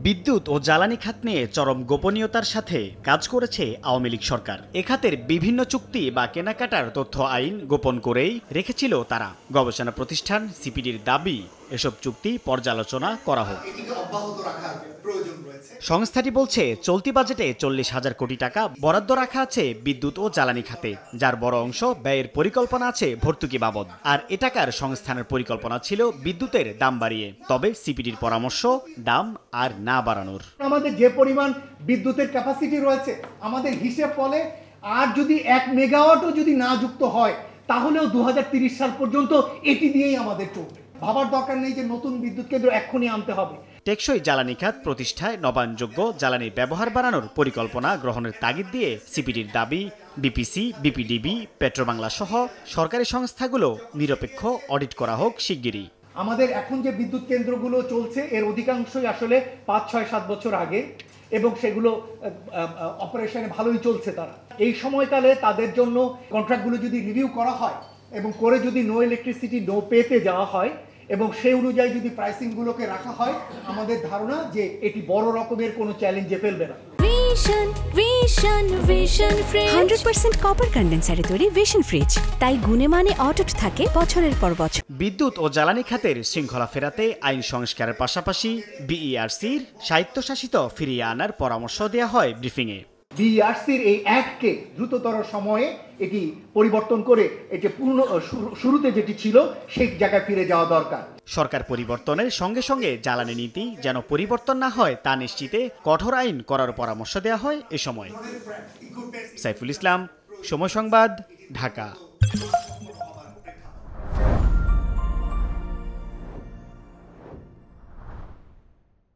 বিদ্যুৎ ও জ্বালানি খাত নিয়ে চরম গোপনীয়তার সাথে কাজ করেছে আওয়ামী লীগ সরকার। এ খাতের বিভিন্ন চুক্তি বা কেনাকাটার তথ্য আইন গোপন করেই রেখেছিল তারা। গবেষণা প্রতিষ্ঠান সিপিডির দাবি, এসব চুক্তি পর্যালোচনা করা হোক। সংস্থাটি বলছে, চলতি বাজেটে 40,000 কোটি টাকা বরাদ্দ রাখা আছে বিদ্যুৎ ও জ্বালানি খাতে, যার বড় অংশ ব্যয়ের পরিকল্পনা আছে ভর্তুকি বাবদ। আর এ টাকার সংস্থানের পরিকল্পনা ছিল বিদ্যুতের দাম বাড়িয়ে। তবে সিপিডির পরামর্শ, দাম আর না বাড়ানোর। আমাদের যে পরিমাণ বিদ্যুতের ক্যাপাসিটি রয়েছে, আমাদের হিসেব বলে আর যদি 1 মেগাওয়াটও যদি না যুক্ত হয়, তাহলেও 2030 সাল পর্যন্ত এটি দিয়েই আমাদের চলবে। ভাবার দরকার নেই যে নতুন বিদ্যুৎ কেন্দ্র এক্ষুনি আনতে হবে। টেকসই জ্বালানি খাত প্রতিষ্ঠায় নবায়নযোগ্য জ্বালানির ব্যবহার বাড়ানোর পরিকল্পনা গ্রহণের তাগিদ দিয়ে সিপিডির দাবি, বিপিসি, বিপিডিবি, পেট্রোবাংলা সহ সরকারি সংস্থাগুলো নিরপেক্ষ অডিট করা হোক শিগগিরই। আমাদের এখন যে বিদ্যুৎ কেন্দ্রগুলো চলছে এর অধিকাংশই আসলে 5, 6, 7 বছর আগে, এবং সেগুলো অপারেশনে ভালোই চলছে। তারা এই সময়কালে তাদের জন্য কন্ট্রাক্টগুলো যদি রিভিউ করা হয় এবং করে যদি নো ইলেকট্রিসিটি নো পেতে যাওয়া হয় এবং সেই অনুযায়ী যদি প্রাইসিংগুলোকে রাখা হয়, আমাদের ধারণা যে এটি বড় রকমের কোনো চ্যালেঞ্জে ফেলবে না। ভিশন ফ্রিজ 100% কপার কন্ডেন্সারে তৈরি ভিশন ফ্রিজ, তাই গুণে মানে অটুট থাকে বছরের পর বছর। বিদ্যুৎ ও জ্বালানি খাতের শৃঙ্খলা ফেরাতে আইন সংস্কারের পাশাপাশি বিইআরসির স্বায়ত্তশাসিত ফিরিয়ে আনার পরামর্শ দেওয়া হয় ব্রিফিংয়ে। বিইআরসির এই অ্যাক্টকে দ্রুততর সময়ে এটি পরিবর্তন করে এটি শুরুতে যেটি ছিল সেই জায়গায় ফিরে যাওয়া দরকার। সরকার পরিবর্তনের সঙ্গে সঙ্গে জ্বালানি নীতি যেন পরিবর্তন না হয় তা নিশ্চিতে কঠোর আইন করার পরামর্শ দেওয়া হয় এ সময়। সাইফুল ইসলাম, সময় সংবাদ, ঢাকা।